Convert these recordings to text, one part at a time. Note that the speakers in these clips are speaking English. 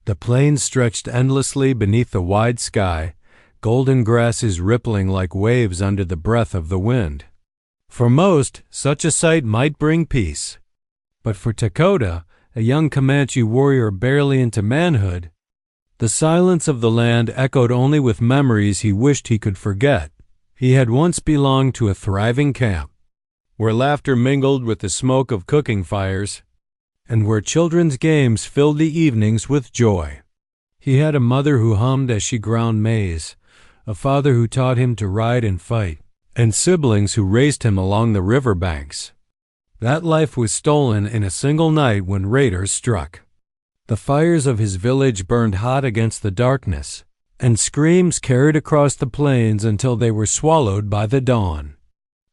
The plains stretched endlessly beneath the wide sky, golden grasses rippling like waves under the breath of the wind. For most, such a sight might bring peace. But for Dakota, a young Comanche warrior barely into manhood, the silence of the land echoed only with memories he wished he could forget. He had once belonged to a thriving camp, where laughter mingled with the smoke of cooking fires, and where children's games filled the evenings with joy. He had a mother who hummed as she ground maize, a father who taught him to ride and fight, and siblings who raced him along the river banks. That life was stolen in a single night when raiders struck. The fires of his village burned hot against the darkness, and screams carried across the plains until they were swallowed by the dawn.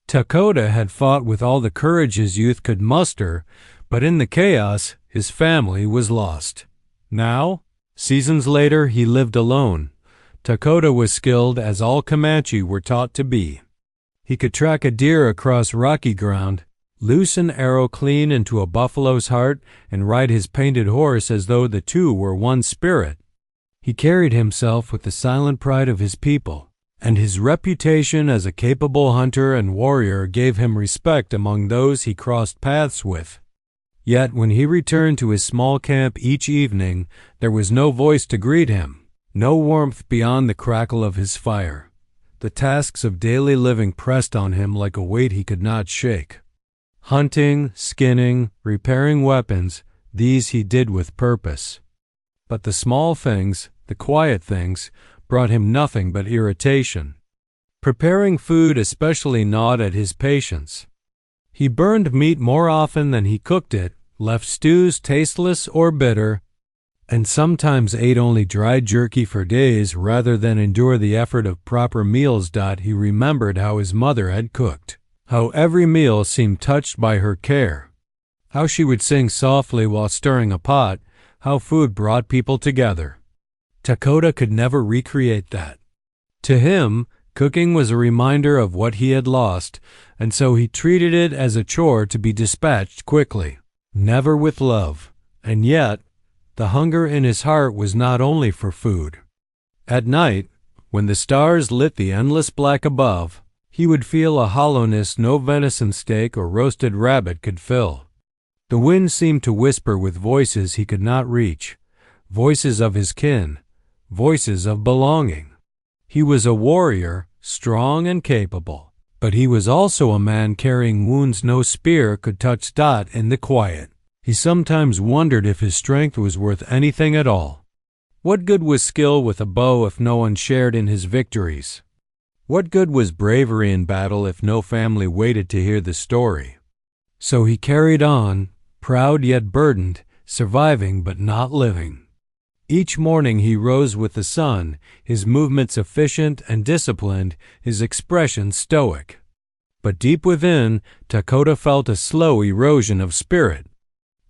Dakota had fought with all the courage his youth could muster, but in the chaos, his family was lost. Now, seasons later, he lived alone. Dakota was skilled as all Comanche were taught to be. He could track a deer across rocky ground, loose an arrow clean into a buffalo's heart, and ride his painted horse as though the two were one spirit. He carried himself with the silent pride of his people, and his reputation as a capable hunter and warrior gave him respect among those he crossed paths with. Yet when he returned to his small camp each evening, there was no voice to greet him, no warmth beyond the crackle of his fire. The tasks of daily living pressed on him like a weight he could not shake. Hunting, skinning, repairing weapons, these he did with purpose. But the small things, the quiet things, brought him nothing but irritation. Preparing food especially gnawed at his patience. He burned meat more often than he cooked it, left stews tasteless or bitter, and sometimes ate only dry jerky for days rather than endure the effort of proper meals. He remembered how his mother had cooked, how every meal seemed touched by her care, how she would sing softly while stirring a pot, how food brought people together. Dakota could never recreate that. To him, cooking was a reminder of what he had lost, and so he treated it as a chore to be dispatched quickly, never with love. And yet, the hunger in his heart was not only for food. At night, when the stars lit the endless black above, he would feel a hollowness no venison steak or roasted rabbit could fill. The wind seemed to whisper with voices he could not reach, voices of his kin, voices of belonging. He was a warrior, strong and capable, but he was also a man carrying wounds no spear could touch. In the quiet, he sometimes wondered if his strength was worth anything at all. What good was skill with a bow if no one shared in his victories? What good was bravery in battle if no family waited to hear the story? So he carried on, proud yet burdened, surviving but not living. Each morning he rose with the sun, his movements efficient and disciplined, his expression stoic. But deep within, Dakota felt a slow erosion of spirit.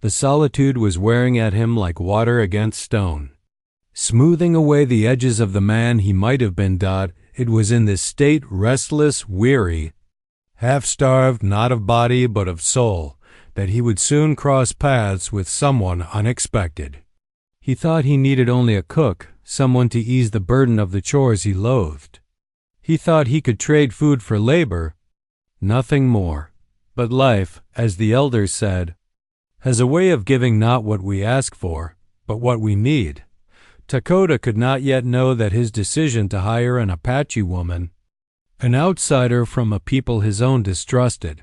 The solitude was wearing at him like water against stone, smoothing away the edges of the man he might have been. It was in this state, restless, weary, half-starved not of body but of soul, that he would soon cross paths with someone unexpected. He thought he needed only a cook, someone to ease the burden of the chores he loathed. He thought he could trade food for labor, nothing more. But life, as the elders said, has a way of giving not what we ask for, but what we need. Dakota could not yet know that his decision to hire an Apache woman, an outsider from a people his own distrusted,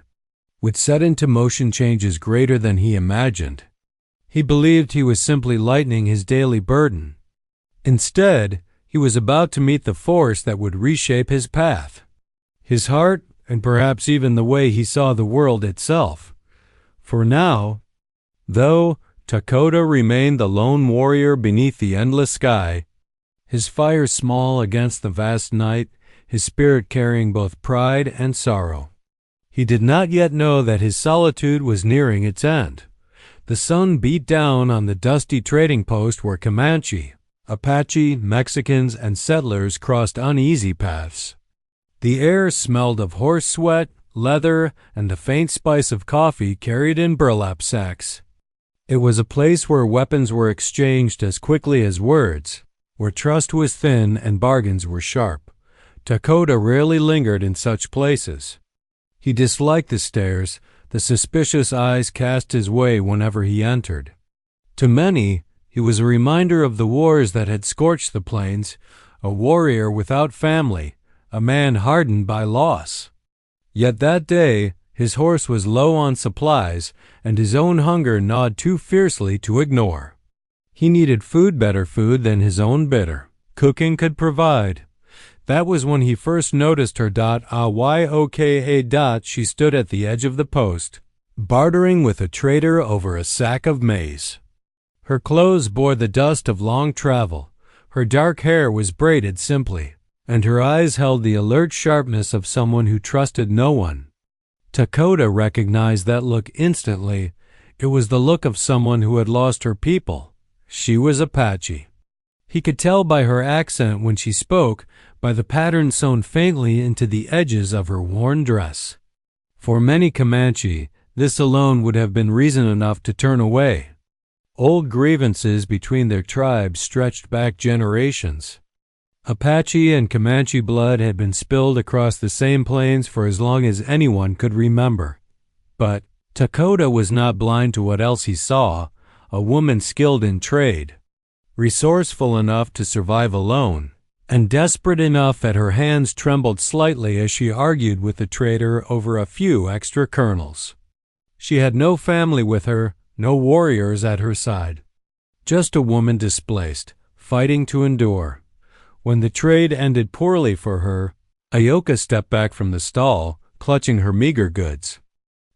would set into motion changes greater than he imagined. He believed he was simply lightening his daily burden. Instead, he was about to meet the force that would reshape his path, his heart, and perhaps even the way he saw the world itself. For now, though Dakota remained the lone warrior beneath the endless sky, his fire small against the vast night, his spirit carrying both pride and sorrow, he did not yet know that his solitude was nearing its end. The sun beat down on the dusty trading post where Comanche, Apache, Mexicans, and settlers crossed uneasy paths. The air smelled of horse sweat, leather, and the faint spice of coffee carried in burlap sacks. It was a place where weapons were exchanged as quickly as words, where trust was thin and bargains were sharp. Dakota rarely lingered in such places. He disliked the stares, the suspicious eyes cast his way whenever he entered. To many, he was a reminder of the wars that had scorched the plains, a warrior without family, a man hardened by loss. Yet that day, his horse was low on supplies, and his own hunger gnawed too fiercely to ignore. He needed food, better food than his own bitter cooking could provide. That was when he first noticed her. She stood at the edge of the post, bartering with a trader over a sack of maize. Her clothes bore the dust of long travel, her dark hair was braided simply, and her eyes held the alert sharpness of someone who trusted no one. Dakota recognized that look instantly. It was the look of someone who had lost her people. She was Apache. He could tell by her accent when she spoke, by the pattern sewn faintly into the edges of her worn dress. For many Comanche, this alone would have been reason enough to turn away. Old grievances between their tribes stretched back generations. Apache and Comanche blood had been spilled across the same plains for as long as anyone could remember. But Dakota was not blind to what else he saw, a woman skilled in trade, resourceful enough to survive alone, and desperate enough that her hands trembled slightly as she argued with the trader over a few extra kernels. She had no family with her, no warriors at her side. Just a woman displaced, fighting to endure. When the trade ended poorly for her, Ayoka stepped back from the stall, clutching her meager goods.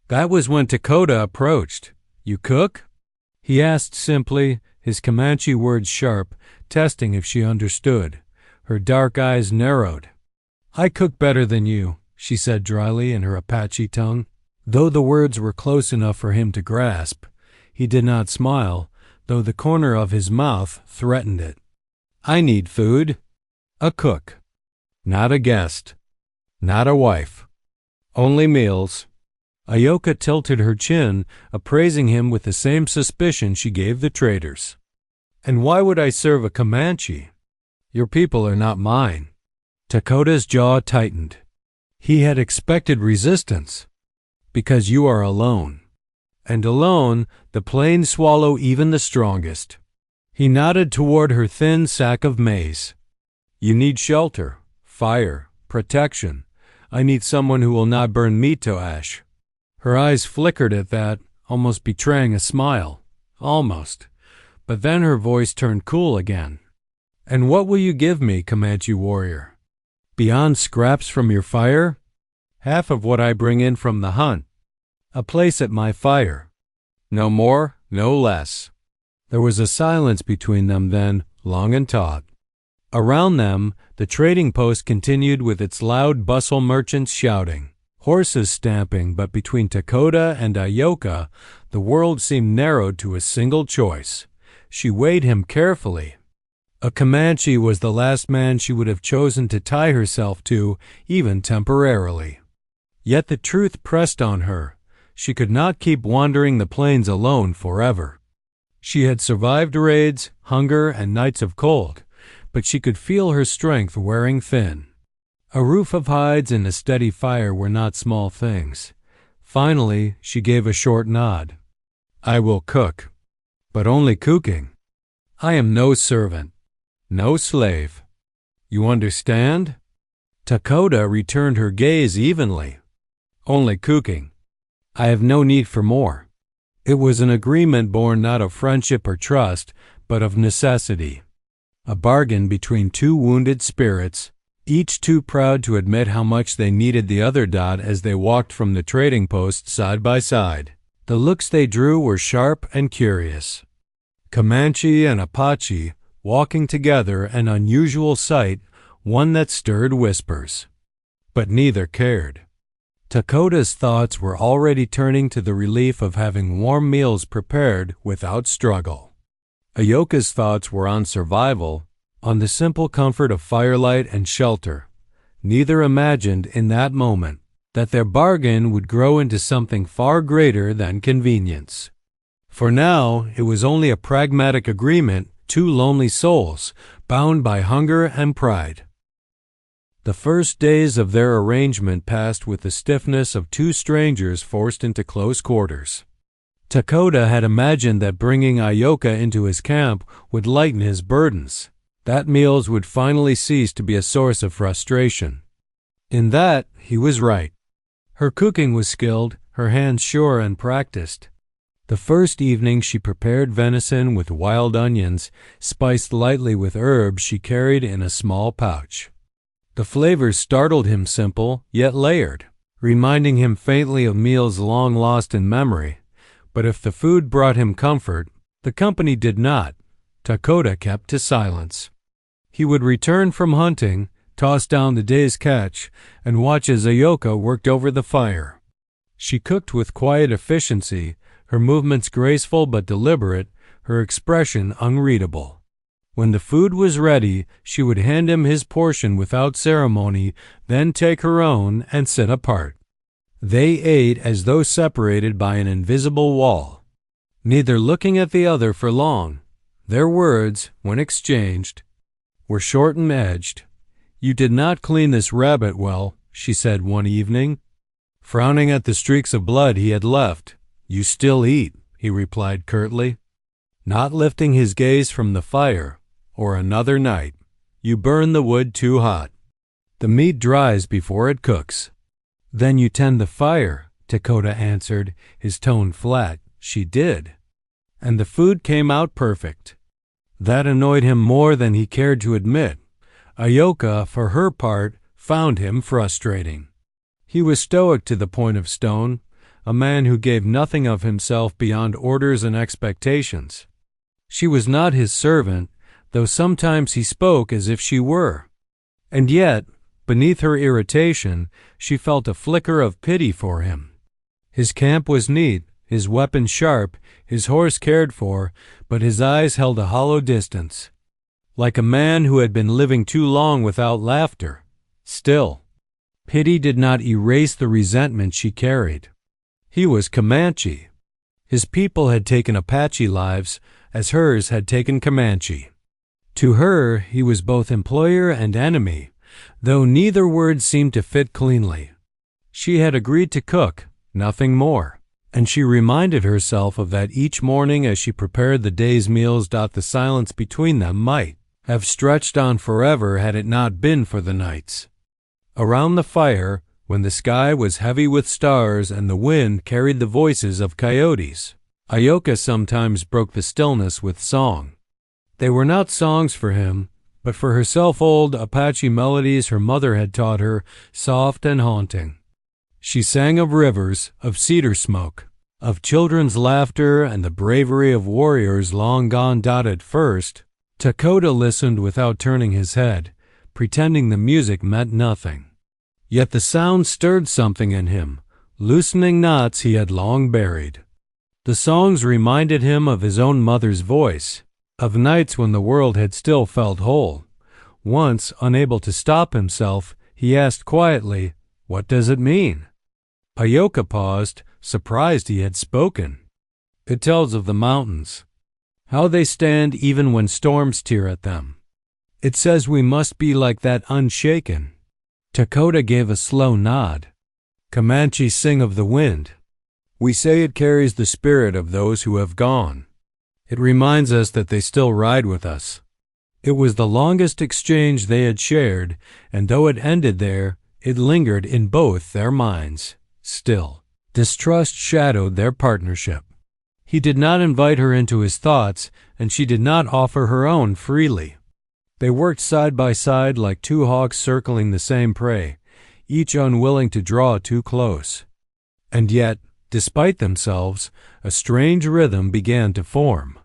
That was when Dakota approached. "You cook?" he asked simply, his Comanche words sharp, testing if she understood. Her dark eyes narrowed. "I cook better than you," she said dryly in her Apache tongue. Though the words were close enough for him to grasp, he did not smile, though the corner of his mouth threatened it. "I need food. A cook. Not a guest. Not a wife. Only meals." Ayoka tilted her chin, appraising him with the same suspicion she gave the traders. "And why would I serve a Comanche? Your people are not mine." Dakota's jaw tightened. He had expected resistance. "Because you are alone. And alone, the plains swallow even the strongest." He nodded toward her thin sack of maize. "You need shelter, fire, protection. I need someone who will not burn me to ash." Her eyes flickered at that, almost betraying a smile. Almost. But then her voice turned cool again. "And what will you give me, Comanche warrior? Beyond scraps from your fire? Half of what I bring in from the hunt. A place at my fire. No more, no less." There was a silence between them then, long and taut. Around them, the trading post continued with its loud bustle, merchants shouting, horses stamping, but between Dakota and Ayoka, the world seemed narrowed to a single choice. She weighed him carefully. A Comanche was the last man she would have chosen to tie herself to, even temporarily. Yet the truth pressed on her. She could not keep wandering the plains alone forever. She had survived raids, hunger, and nights of cold, but she could feel her strength wearing thin. A roof of hides and a steady fire were not small things. Finally, she gave a short nod. "I will cook, but only cooking. I am no servant, no slave. You understand?" Dakota returned her gaze evenly. "Only cooking. I have no need for more." It was an agreement born not of friendship or trust, but of necessity. A bargain between two wounded spirits, each too proud to admit how much they needed the other. As they walked from the trading post side by side, the looks they drew were sharp and curious. Comanche and Apache walking together, an unusual sight, one that stirred whispers. But neither cared. Dakota's thoughts were already turning to the relief of having warm meals prepared without struggle. Ayoka's thoughts were on survival, on the simple comfort of firelight and shelter. Neither imagined in that moment that their bargain would grow into something far greater than convenience. For now, it was only a pragmatic agreement, two lonely souls, bound by hunger and pride. The first days of their arrangement passed with the stiffness of two strangers forced into close quarters. Dakota had imagined that bringing Ioka into his camp would lighten his burdens, that meals would finally cease to be a source of frustration. In that, he was right. Her cooking was skilled, her hands sure and practiced. The first evening she prepared venison with wild onions, spiced lightly with herbs she carried in a small pouch. The flavors startled him, simple, yet layered, reminding him faintly of meals long lost in memory. But if the food brought him comfort, the company did not. Dakota kept to silence. He would return from hunting, toss down the day's catch, and watch as Ioka worked over the fire. She cooked with quiet efficiency, her movements graceful but deliberate, her expression unreadable. When the food was ready, she would hand him his portion without ceremony, then take her own and sit apart. They ate as though separated by an invisible wall, neither looking at the other for long. Their words, when exchanged, were short and edged. "You did not clean this rabbit well," she said one evening, frowning at the streaks of blood he had left. "You still eat," he replied curtly, not lifting his gaze from the fire. "Or another night. You burn the wood too hot. The meat dries before it cooks." "Then you tend the fire," Dakota answered, his tone flat. She did. And the food came out perfect. That annoyed him more than he cared to admit. Ioka, for her part, found him frustrating. He was stoic to the point of stone, a man who gave nothing of himself beyond orders and expectations. She was not his servant, though sometimes he spoke as if she were. And yet, beneath her irritation, she felt a flicker of pity for him. His camp was neat, his weapons sharp, his horse cared for, but his eyes held a hollow distance, like a man who had been living too long without laughter. Still, pity did not erase the resentment she carried. He was Comanche. His people had taken Apache lives, as hers had taken Comanche. To her, he was both employer and enemy, though neither word seemed to fit cleanly. She had agreed to cook, nothing more, and she reminded herself of that each morning as she prepared the day's meals. The silence between them might have stretched on forever had it not been for the nights. Around the fire, when the sky was heavy with stars and the wind carried the voices of coyotes, Ioka sometimes broke the stillness with song. They were not songs for him, but for herself old Apache melodies her mother had taught her, soft and haunting. She sang of rivers, of cedar smoke, of children's laughter and the bravery of warriors long gone. At first, Dakota listened without turning his head, pretending the music meant nothing. Yet the sound stirred something in him, loosening knots he had long buried. The songs reminded him of his own mother's voice, of nights when the world had still felt whole. Once, unable to stop himself, he asked quietly, "What does it mean?" Ioka paused, surprised he had spoken. "It tells of the mountains, how they stand even when storms tear at them. It says we must be like that, unshaken." Dakota gave a slow nod. "Comanche sing of the wind. We say it carries the spirit of those who have gone. It reminds us that they still ride with us." It was the longest exchange they had shared, and though it ended there, it lingered in both their minds. Still, distrust shadowed their partnership. He did not invite her into his thoughts, and she did not offer her own freely. They worked side by side like two hawks circling the same prey, each unwilling to draw too close. And yet, despite themselves, a strange rhythm began to form.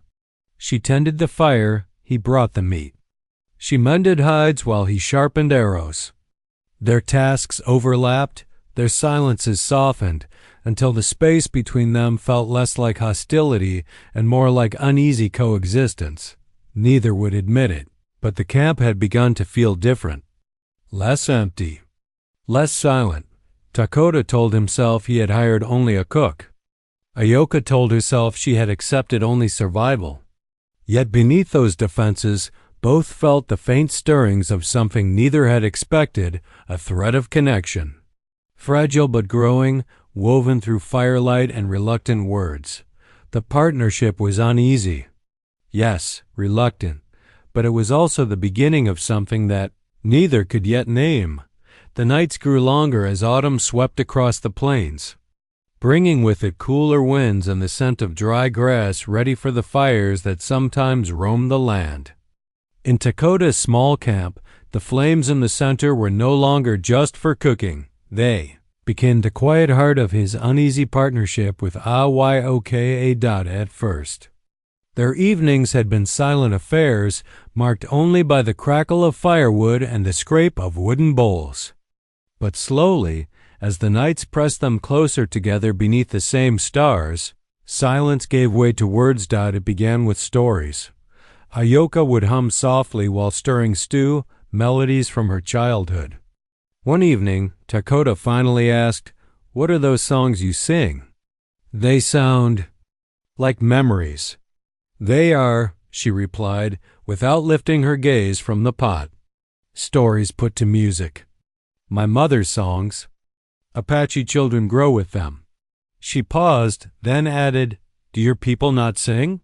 She tended the fire, he brought the meat. She mended hides while he sharpened arrows. Their tasks overlapped, their silences softened, until the space between them felt less like hostility and more like uneasy coexistence. Neither would admit it, but the camp had begun to feel different. Less empty, less silent. Dakota told himself he had hired only a cook. Ayoka told herself she had accepted only survival. Yet beneath those defenses, both felt the faint stirrings of something neither had expected, a thread of connection. Fragile but growing, woven through firelight and reluctant words. The partnership was uneasy. Yes, reluctant, but it was also the beginning of something that neither could yet name. The nights grew longer as autumn swept across the plains, bringing with it cooler winds and the scent of dry grass ready for the fires that sometimes roamed the land. In Takota's small camp, the flames in the center were no longer just for cooking. They became the quiet heart of his uneasy partnership with Ayoka at first. Their evenings had been silent affairs, marked only by the crackle of firewood and the scrape of wooden bowls. But slowly, as the nights pressed them closer together beneath the same stars, silence gave way to words. It began with stories. Ayoka would hum softly while stirring stew, melodies from her childhood. One evening, Takota finally asked, "What are those songs you sing?" "They sound like memories." "They are," she replied, without lifting her gaze from the pot. "Stories put to music. My mother's songs. Apache children grow with them." She paused, then added, "Do your people not sing?"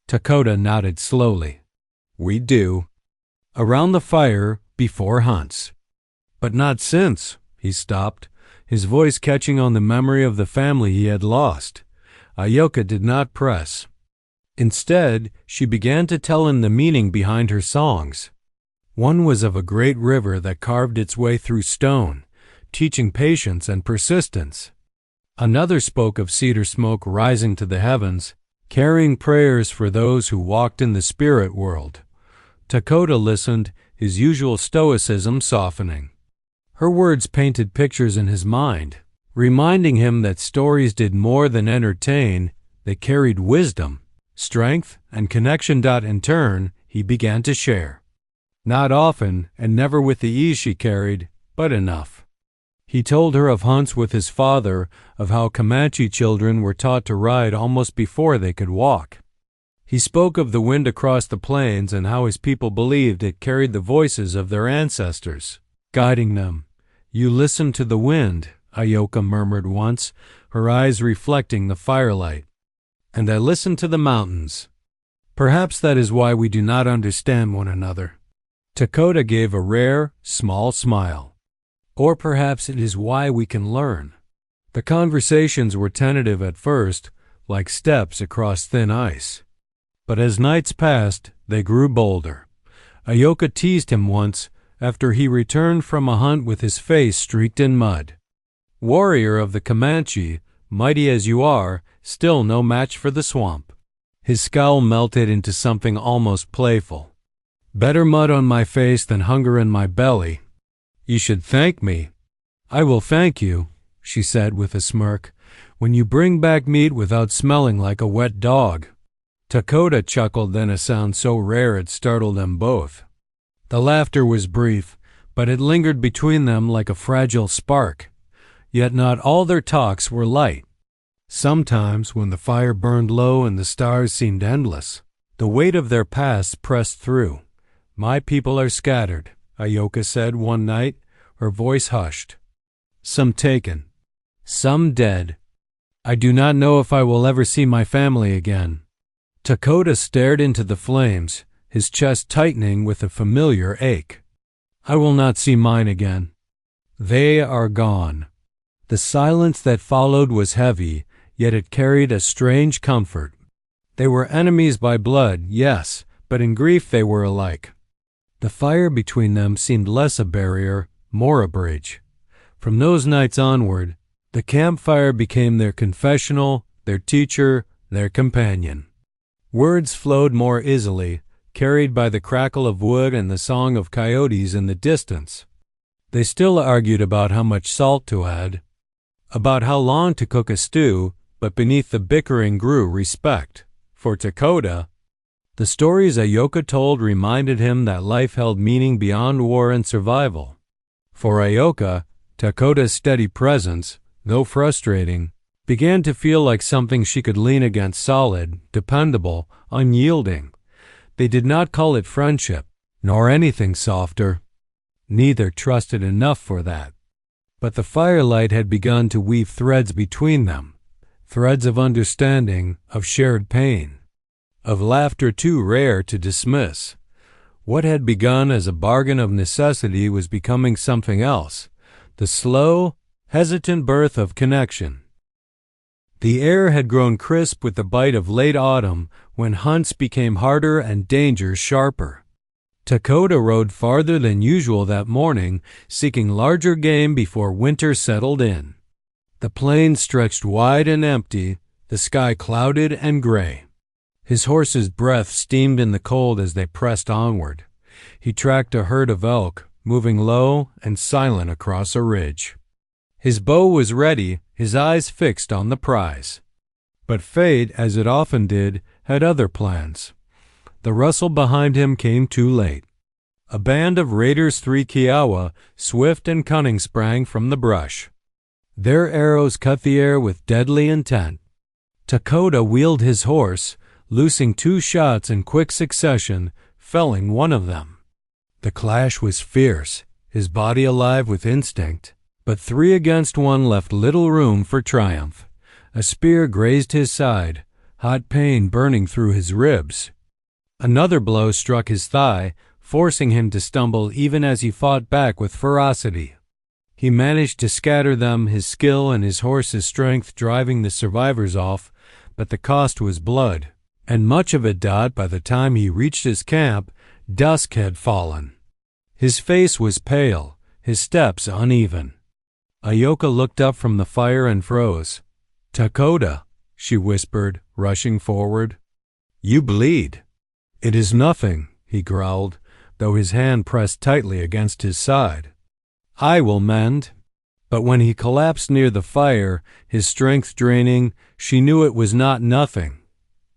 Takota nodded slowly. "We do. Around the fire, before hunts. But not since." He stopped, his voice catching on the memory of the family he had lost. Ayoka did not press. Instead, she began to tell him the meaning behind her songs. One was of a great river that carved its way through stone, teaching patience and persistence. Another spoke of cedar smoke rising to the heavens, carrying prayers for those who walked in the spirit world. Takota listened, his usual stoicism softening. Her words painted pictures in his mind, reminding him that stories did more than entertain, they carried wisdom, strength, and connection. In turn, he began to share. Not often, and never with the ease she carried, but enough. He told her of hunts with his father, of how Comanche children were taught to ride almost before they could walk. He spoke of the wind across the plains and how his people believed it carried the voices of their ancestors, guiding them. "You listen to the wind," Ayoka murmured once, her eyes reflecting the firelight. "And I listen to the mountains. Perhaps that is why we do not understand one another." Takota gave a rare, small smile. "Or perhaps it is why we can learn." The conversations were tentative at first, like steps across thin ice. But as nights passed, they grew bolder. Ayoka teased him once after he returned from a hunt with his face streaked in mud. "Warrior of the Comanche, mighty as you are, still no match for the swamp." His scowl melted into something almost playful. "Better mud on my face than hunger in my belly. You should thank me." "I will thank you," she said with a smirk, "when you bring back meat without smelling like a wet dog." Takota chuckled, then a sound so rare it startled them both. The laughter was brief, but it lingered between them like a fragile spark. Yet not all their talks were light. Sometimes, when the fire burned low and the stars seemed endless, the weight of their pasts pressed through. "My people are scattered," Ayoka said one night, her voice hushed. "Some taken, some dead. I do not know if I will ever see my family again." Takota stared into the flames, his chest tightening with a familiar ache. "I will not see mine again. They are gone." The silence that followed was heavy, yet it carried a strange comfort. They were enemies by blood, yes, but in grief they were alike. The fire between them seemed less a barrier, more a bridge. From those nights onward, the campfire became their confessional, their teacher, their companion. Words flowed more easily, carried by the crackle of wood and the song of coyotes in the distance. They still argued about how much salt to add, about how long to cook a stew, but beneath the bickering grew respect. For Takota, the stories Ayoka told reminded him that life held meaning beyond war and survival. For Ayoka, Takota's steady presence, though frustrating, began to feel like something she could lean against, solid, dependable, unyielding. They did not call it friendship, nor anything softer. Neither trusted enough for that. But the firelight had begun to weave threads between them, threads of understanding, of shared pain, of laughter too rare to dismiss. What had begun as a bargain of necessity was becoming something else, the slow, hesitant birth of connection. The air had grown crisp with the bite of late autumn when hunts became harder and dangers sharper. Dakota rode farther than usual that morning, seeking larger game before winter settled in. The plain stretched wide and empty, the sky clouded and gray. His horse's breath steamed in the cold as they pressed onward. He tracked a herd of elk, moving low and silent across a ridge. His bow was ready, his eyes fixed on the prize. But fate, as it often did, had other plans. The rustle behind him came too late. A band of Raiders 3 Kiowa, swift and cunning, sprang from the brush. Their arrows cut the air with deadly intent. Dakota wheeled his horse, loosing 2 shots in quick succession, felling one of them. The clash was fierce, his body alive with instinct, but 3 against 1 left little room for triumph. A spear grazed his side, hot pain burning through his ribs. Another blow struck his thigh, forcing him to stumble even as he fought back with ferocity. He managed to scatter them, his skill and his horse's strength driving the survivors off, but the cost was blood, and much of it. By the time he reached his camp, dusk had fallen. His face was pale, his steps uneven. Ayoka looked up from the fire and froze. "Dakota," she whispered, rushing forward. "You bleed." "It is nothing," he growled, though his hand pressed tightly against his side. "I will mend." But when he collapsed near the fire, his strength draining, she knew it was not nothing.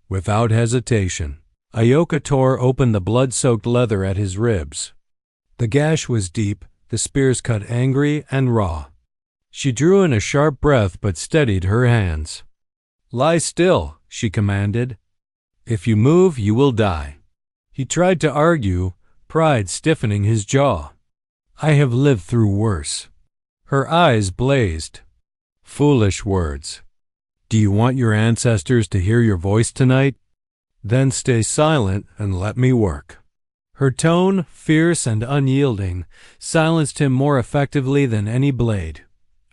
Without hesitation, Ayoka tore open the blood-soaked leather at his ribs. The gash was deep, the spears cut angry and raw. She drew in a sharp breath but steadied her hands. "Lie still," she commanded. "If you move, you will die." He tried to argue, pride stiffening his jaw. "I have lived through worse." Her eyes blazed. "Foolish words. Do you want your ancestors to hear your voice tonight? Then stay silent and let me work." Her tone, fierce and unyielding, silenced him more effectively than any blade.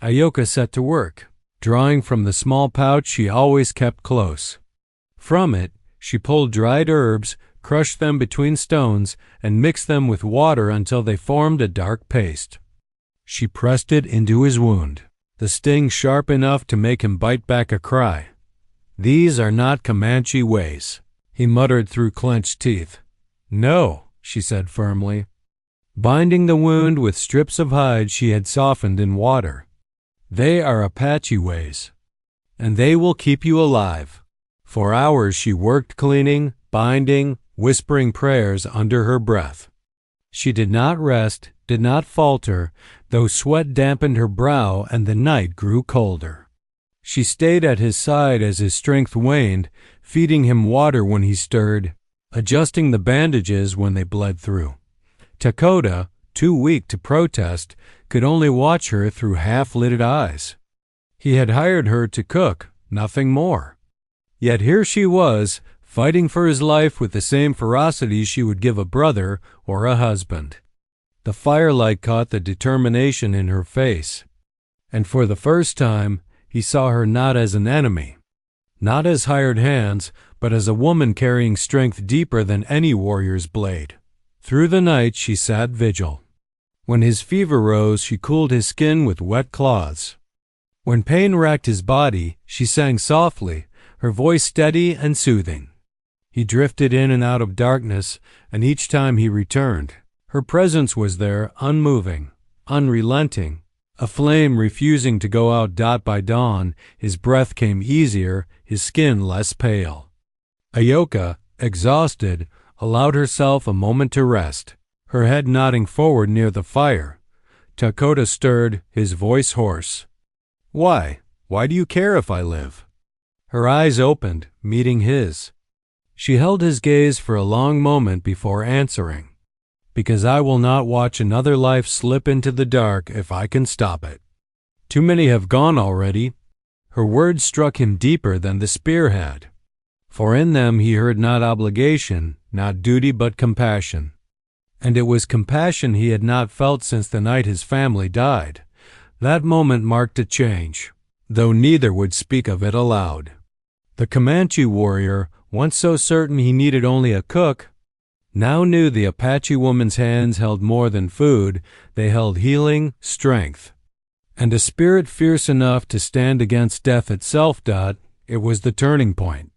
Ayoka set to work, drawing from the small pouch she always kept close. From it, she pulled dried herbs, crushed them between stones, and mixed them with water until they formed a dark paste. She pressed it into his wound, the sting sharp enough to make him bite back a cry. "These are not Comanche ways," he muttered through clenched teeth. "No," she said firmly, binding the wound with strips of hide she had softened in water. "They are Apache ways, and they will keep you alive." For hours she worked, cleaning, binding, whispering prayers under her breath. She did not rest, did not falter, though sweat dampened her brow and the night grew colder. She stayed at his side as his strength waned, feeding him water when he stirred, adjusting the bandages when they bled through. Dakota, too weak to protest, could only watch her through half-lidded eyes. He had hired her to cook, nothing more. Yet here she was, fighting for his life with the same ferocity she would give a brother or a husband. The firelight caught the determination in her face, and for the first time he saw her not as an enemy, not as hired hands, but as a woman carrying strength deeper than any warrior's blade. Through the night she sat vigil. When his fever rose, she cooled his skin with wet cloths. When pain racked his body, she sang softly, her voice steady and soothing. He drifted in and out of darkness, and each time he returned, her presence was there, unmoving, unrelenting, a flame refusing to go out. By dawn, his breath came easier, his skin less pale. Ayoka, exhausted, allowed herself a moment to rest, her head nodding forward near the fire. Dakota stirred, his voice hoarse. "Why? Why do you care if I live?" Her eyes opened, meeting his. She held his gaze for a long moment before answering, "Because I will not watch another life slip into the dark if I can stop it. Too many have gone already." Her words struck him deeper than the spear had, for in them he heard not obligation, not duty, but compassion. And it was compassion he had not felt since the night his family died. That moment marked a change, though neither would speak of it aloud. The Comanche warrior, once so certain he needed only a cook, now knew the Apache woman's hands held more than food. They held healing, strength, and a spirit fierce enough to stand against death itself. It was the turning point.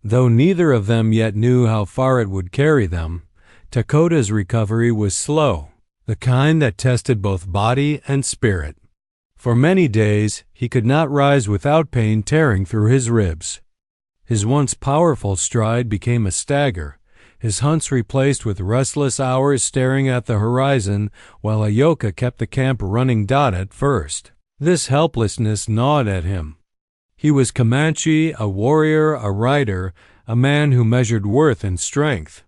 Though neither of them yet knew how far it would carry them, Dakota's recovery was slow, the kind that tested both body and spirit. For many days he could not rise without pain tearing through his ribs. His once powerful stride became a stagger, his hunts replaced with restless hours staring at the horizon while Ayoka kept the camp running. At first, this helplessness gnawed at him. He was Comanche, a warrior, a rider, a man who measured worth in strength.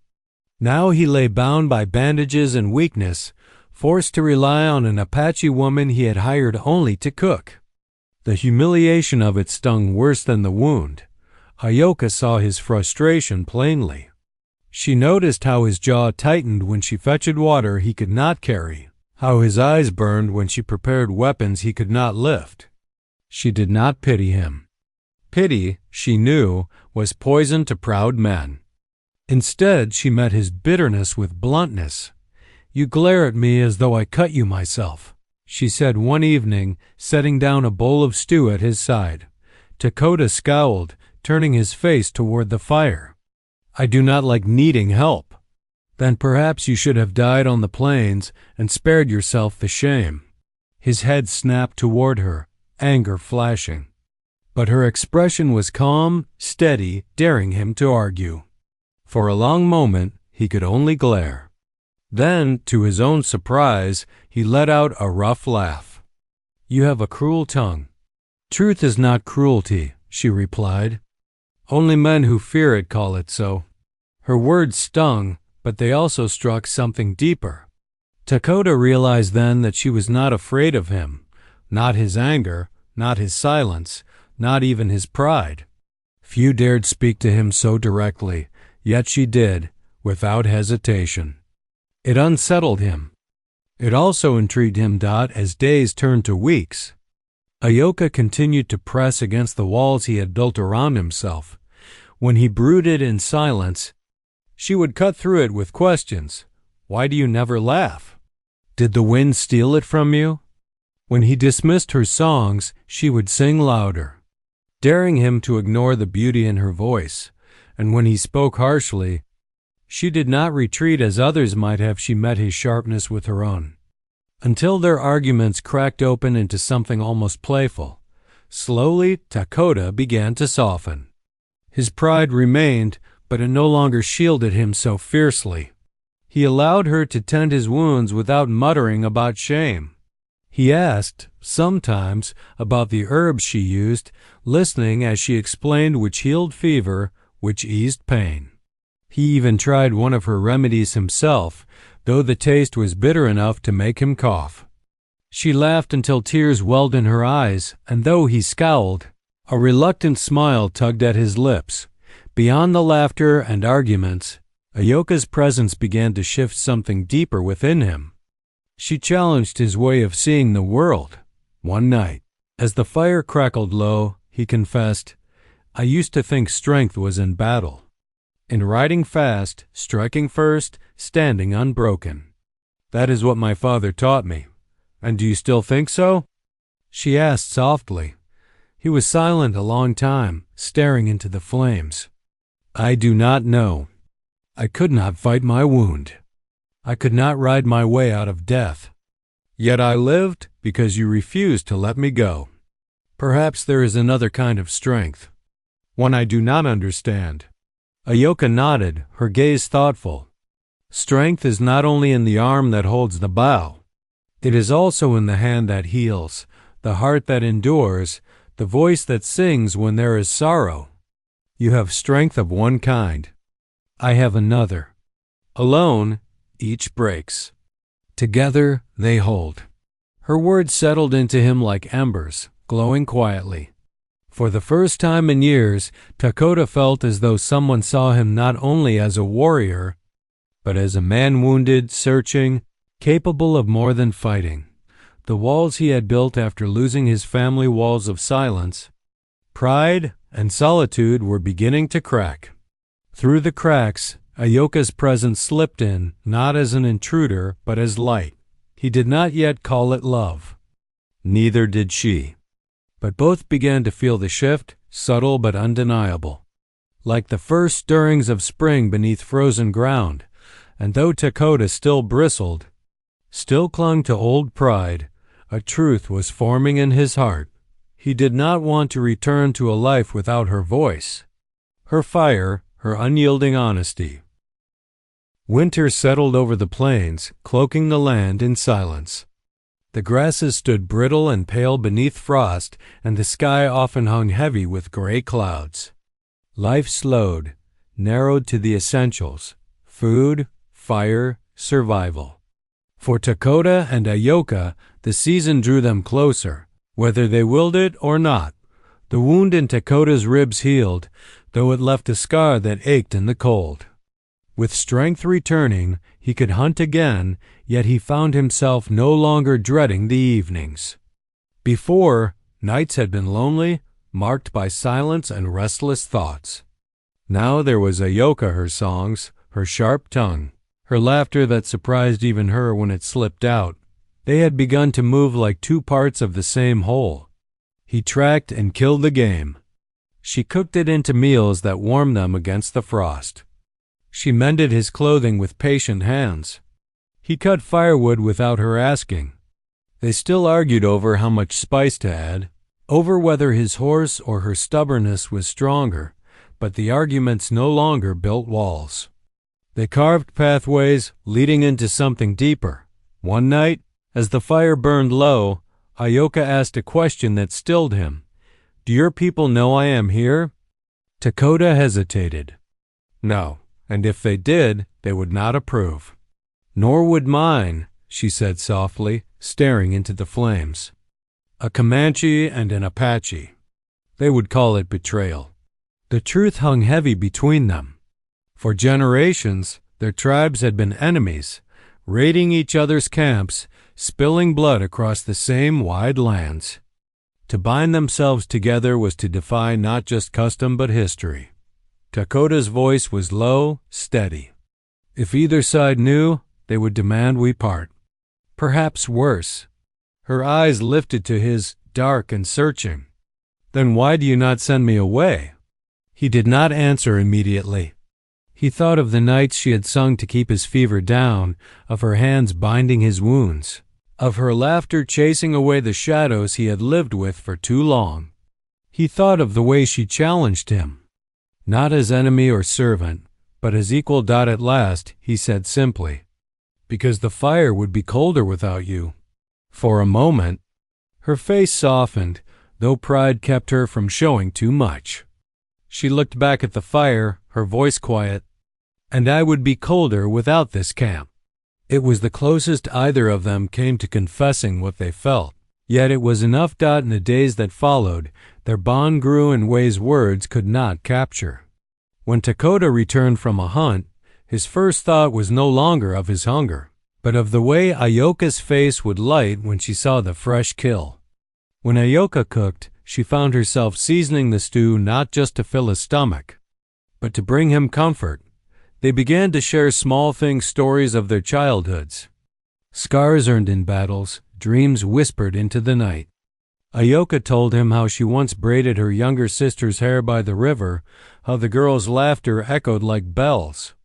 Now he lay bound by bandages and weakness, forced to rely on an Apache woman he had hired only to cook. The humiliation of it stung worse than the wound. Ayoka saw his frustration plainly. She noticed how his jaw tightened when she fetched water he could not carry, how his eyes burned when she prepared weapons he could not lift. She did not pity him. Pity, she knew, was poison to proud men. Instead, she met his bitterness with bluntness. "You glare at me as though I cut you myself," she said one evening, setting down a bowl of stew at his side. Dakota scowled, turning his face toward the fire. "I do not like needing help." "Then perhaps you should have died on the plains and spared yourself the shame." His head snapped toward her, anger flashing. But her expression was calm, steady, daring him to argue. For a long moment he could only glare. Then, to his own surprise, he let out a rough laugh. "You have a cruel tongue." "Truth is not cruelty," she replied. "Only men who fear it call it so." Her words stung, but they also struck something deeper. Dakota realized then that she was not afraid of him, not his anger, not his silence, not even his pride. Few dared speak to him so directly, yet she did, without hesitation. It unsettled him. It also intrigued him. As days turned to weeks, Ayoka continued to press against the walls he had built around himself. When he brooded in silence, she would cut through it with questions. "Why do you never laugh? Did the wind steal it from you?" When he dismissed her songs, she would sing louder, daring him to ignore the beauty in her voice. And when he spoke harshly, she did not retreat as others might have. She met his sharpness with her own, until their arguments cracked open into something almost playful. Slowly, Dakota began to soften. His pride remained, but it no longer shielded him so fiercely. He allowed her to tend his wounds without muttering about shame. He asked, sometimes, about the herbs she used, listening as she explained which healed fever, which eased pain. He even tried one of her remedies himself, though the taste was bitter enough to make him cough. She laughed until tears welled in her eyes, and though he scowled, a reluctant smile tugged at his lips. Beyond the laughter and arguments, Ayoka's presence began to shift something deeper within him. She challenged his way of seeing the world. One night, as the fire crackled low, he confessed, "I used to think strength was in battle, in riding fast, striking first, standing unbroken. That is what my father taught me. And do you still think so?" she asked softly. He was silent a long time, staring into the flames. "I do not know. I could not fight my wound. I could not ride my way out of death. Yet I lived because you refused to let me go. Perhaps there is another kind of strength, one I do not understand." Ayoka nodded, her gaze thoughtful. "Strength is not only in the arm that holds the bow. It is also in the hand that heals, the heart that endures, the voice that sings when there is sorrow. You have strength of one kind. I have another. Alone, each breaks. Together, they hold. Her words settled into him like embers, glowing quietly. For the first time in years, Dakota felt as though someone saw him not only as a warrior, but as a man wounded, searching, capable of more than fighting. The walls he had built after losing his family, walls of silence, pride, and solitude, were beginning to crack. Through the cracks, Ayoka's presence slipped in, not as an intruder, but as light. He did not yet call it love. Neither did she. But both began to feel the shift, subtle but undeniable. Like the first stirrings of spring beneath frozen ground, and though Dakota still bristled, still clung to old pride, a truth was forming in his heart. He did not want to return to a life without her voice, her fire, her unyielding honesty. Winter settled over the plains, cloaking the land in silence. The grasses stood brittle and pale beneath frost, and the sky often hung heavy with gray clouds. Life slowed, narrowed to the essentials: food, fire, survival. For Dakota and Ayoka, the season drew them closer, whether they willed it or not. The wound in Dakota's ribs healed, though it left a scar that ached in the cold. With strength returning, he could hunt again, yet he found himself no longer dreading the evenings. Before, nights had been lonely, marked by silence and restless thoughts. Now there was Ayoka, her songs, her sharp tongue, her laughter that surprised even her when it slipped out. They had begun to move like two parts of the same whole. He tracked and killed the game. She cooked it into meals that warmed them against the frost. She mended his clothing with patient hands. He cut firewood without her asking. They still argued over how much spice to add, over whether his horse or her stubbornness was stronger, but the arguments no longer built walls. They carved pathways leading into something deeper. One night, as the fire burned low, Ayoka asked a question that stilled him. "Do your people know I am here?" Dakota hesitated. "No, and if they did, they would not approve." "Nor would mine," she said softly, staring into the flames. "A Comanche and an Apache. They would call it betrayal." The truth hung heavy between them. For generations, their tribes had been enemies, raiding each other's camps, spilling blood across the same wide lands. To bind themselves together was to defy not just custom but history. Dakota's voice was low, steady. If either side knew, they would demand we part. Perhaps worse. Her eyes lifted to his, dark and searching. "Then why do you not send me away?" He did not answer immediately. He thought of the nights she had sung to keep his fever down, of her hands binding his wounds, of her laughter chasing away the shadows he had lived with for too long. He thought of the way she challenged him. Not as enemy or servant, but as equal. At last, he said simply, "Because the fire would be colder without you." For a moment, her face softened, though pride kept her from showing too much. She looked back at the fire, her voice quiet. "And I would be colder without this camp." It was the closest either of them came to confessing what they felt. Yet it was enough. In the days that followed, their bond grew in ways words could not capture. When Dakota returned from a hunt, his first thought was no longer of his hunger, but of the way Ayoka's face would light when she saw the fresh kill. When Ayoka cooked, she found herself seasoning the stew not just to fill his stomach, but to bring him comfort. They began to share small things, stories of their childhoods. Scars earned in battles, dreams whispered into the night. Ayoka told him how she once braided her younger sister's hair by the river, how the girl's laughter echoed like bells.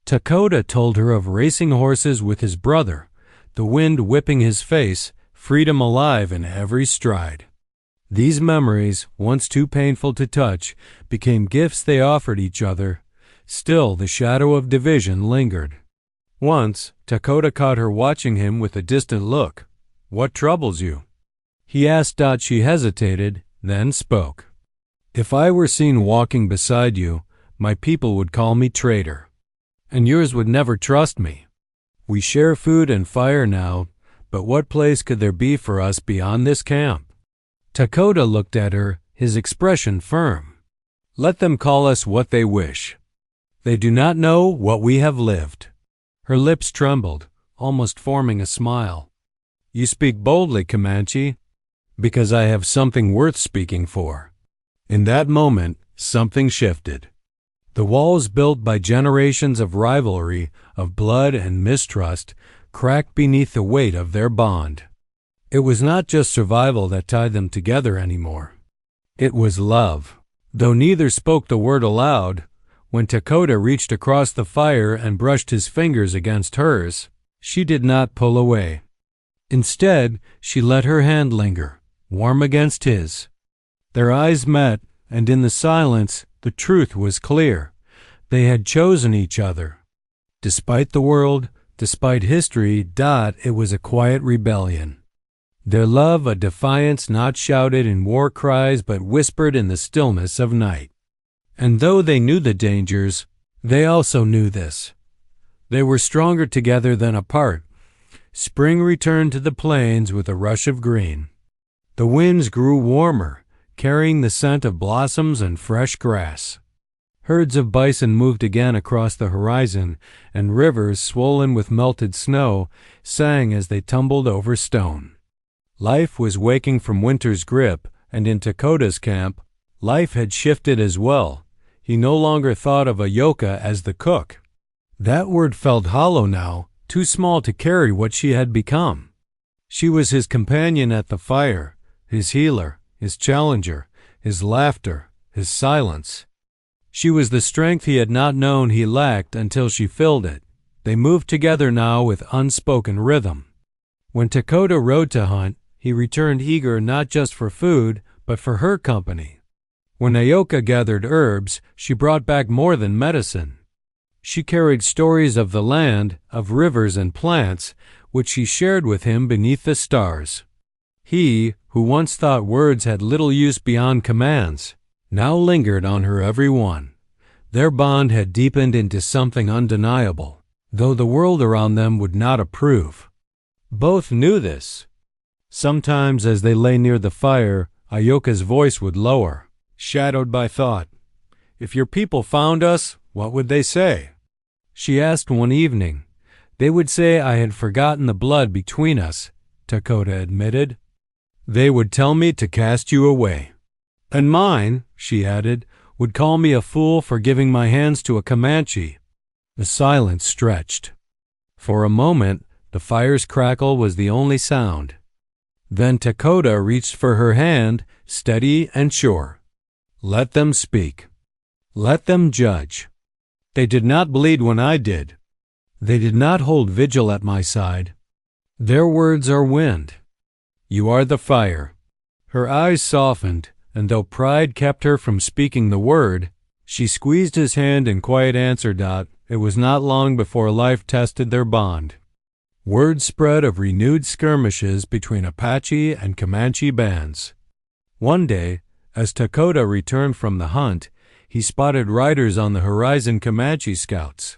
Dakota told her of racing horses with his brother, the wind whipping his face, freedom alive in every stride. These memories, once too painful to touch, became gifts they offered each other. Still, the shadow of division lingered. Once, Dakota caught her watching him with a distant look. "What troubles you?" he asked. She hesitated, then spoke. "If I were seen walking beside you, my people would call me traitor, and yours would never trust me. We share food and fire now, but what place could there be for us beyond this camp?" Dakota looked at her, his expression firm. "Let them call us what they wish. They do not know what we have lived." Her lips trembled, almost forming a smile. "You speak boldly, Comanche, because I have something worth speaking for." In that moment, something shifted. The walls built by generations of rivalry, of blood and mistrust, cracked beneath the weight of their bond. It was not just survival that tied them together anymore. It was love. Though neither spoke the word aloud, when Dakota reached across the fire and brushed his fingers against hers, she did not pull away. Instead, she let her hand linger, warm against his. Their eyes met, and in the silence, the truth was clear. They had chosen each other. Despite the world, despite history, it was a quiet rebellion. Their love a defiance not shouted in war cries but whispered in the stillness of night. And though they knew the dangers, they also knew this. They were stronger together than apart. Spring returned to the plains with a rush of green. The winds grew warmer, carrying the scent of blossoms and fresh grass. Herds of bison moved again across the horizon, and rivers, swollen with melted snow, sang as they tumbled over stone. Life was waking from winter's grip, and in Dakota's camp, life had shifted as well. He no longer thought of Ayoka as the cook. That word felt hollow now, too small to carry what she had become. She was his companion at the fire, his healer, his challenger, his laughter, his silence. She was the strength he had not known he lacked until she filled it. They moved together now with unspoken rhythm. When Dakota rode to hunt, he returned eager not just for food, but for her company. When Ayoka gathered herbs, she brought back more than medicine. She carried stories of the land, of rivers and plants, which she shared with him beneath the stars. He, who once thought words had little use beyond commands, now lingered on her every one. Their bond had deepened into something undeniable, though the world around them would not approve. Both knew this. Sometimes as they lay near the fire, Ayoka's voice would lower, shadowed by thought. "If your people found us, what would they say?" She asked one evening. "They would say I had forgotten the blood between us," Dakota admitted. "They would tell me to cast you away. And mine," she added, "would call me a fool for giving my hands to a Comanche." The silence stretched. For a moment, the fire's crackle was the only sound. Then Dakota reached for her hand, steady and sure. "Let them speak. Let them judge. They did not bleed when I did. They did not hold vigil at my side. Their words are wind. You are the fire." Her eyes softened, and though pride kept her from speaking the word, she squeezed his hand in quiet answer. It was not long before life tested their bond. Word spread of renewed skirmishes between Apache and Comanche bands. One day, as Dakota returned from the hunt, he spotted riders on the horizon, Comanche scouts.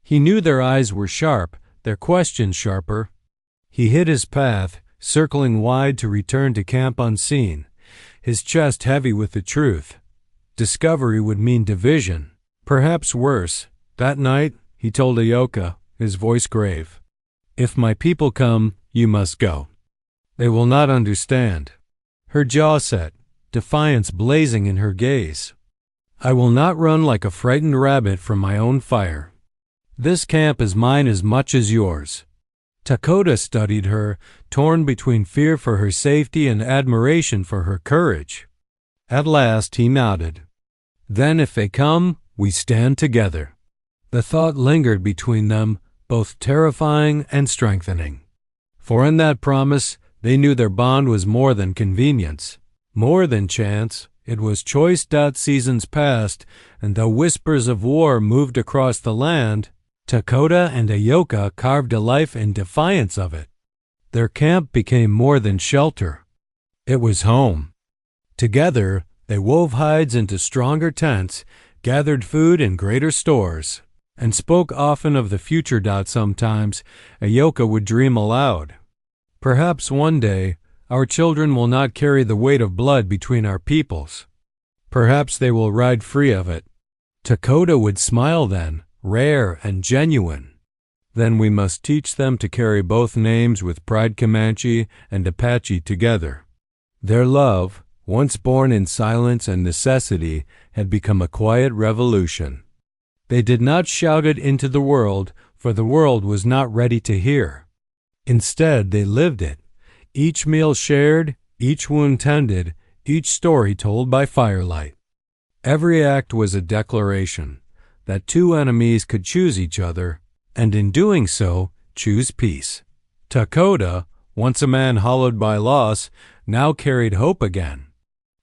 He knew their eyes were sharp, their questions sharper. He hid his path, circling wide to return to camp unseen, his chest heavy with the truth. Discovery would mean division, perhaps worse. That night, he told Ayoka, his voice grave, "If my people come, you must go. They will not understand." Her jaw set, defiance blazing in her gaze. "I will not run like a frightened rabbit from my own fire. This camp is mine as much as yours." Dakota studied her, torn between fear for her safety and admiration for her courage. At last he nodded. "Then if they come, we stand together." The thought lingered between them, both terrifying and strengthening. For in that promise, they knew their bond was more than convenience, more than chance. It was choice. Seasons passed, and though whispers of war moved across the land, Dakota and Ayoka carved a life in defiance of it. Their camp became more than shelter. It was home. Together, they wove hides into stronger tents, gathered food in greater stores, and spoke often of the future. Sometimes, Ayoka would dream aloud. Perhaps one day, our children will not carry the weight of blood between our peoples. Perhaps they will ride free of it. Dakota would smile then, rare and genuine. Then we must teach them to carry both names with pride, Comanche and Apache together. Their love, once born in silence and necessity, had become a quiet revolution. They did not shout it into the world, for the world was not ready to hear. Instead, they lived it, each meal shared, each wound tended, each story told by firelight. Every act was a declaration that two enemies could choose each other, and in doing so, choose peace. Dakota, once a man hollowed by loss, now carried hope again.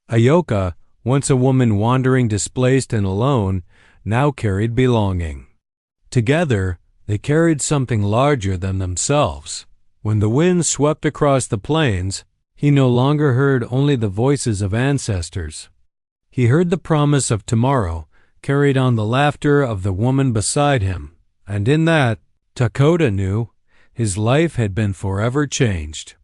Ayoka, once a woman wandering displaced and alone, now carried belonging. Together, they carried something larger than themselves. When the wind swept across the plains, he no longer heard only the voices of ancestors. He heard the promise of tomorrow, carried on the laughter of the woman beside him, and in that, Dakota knew, his life had been forever changed.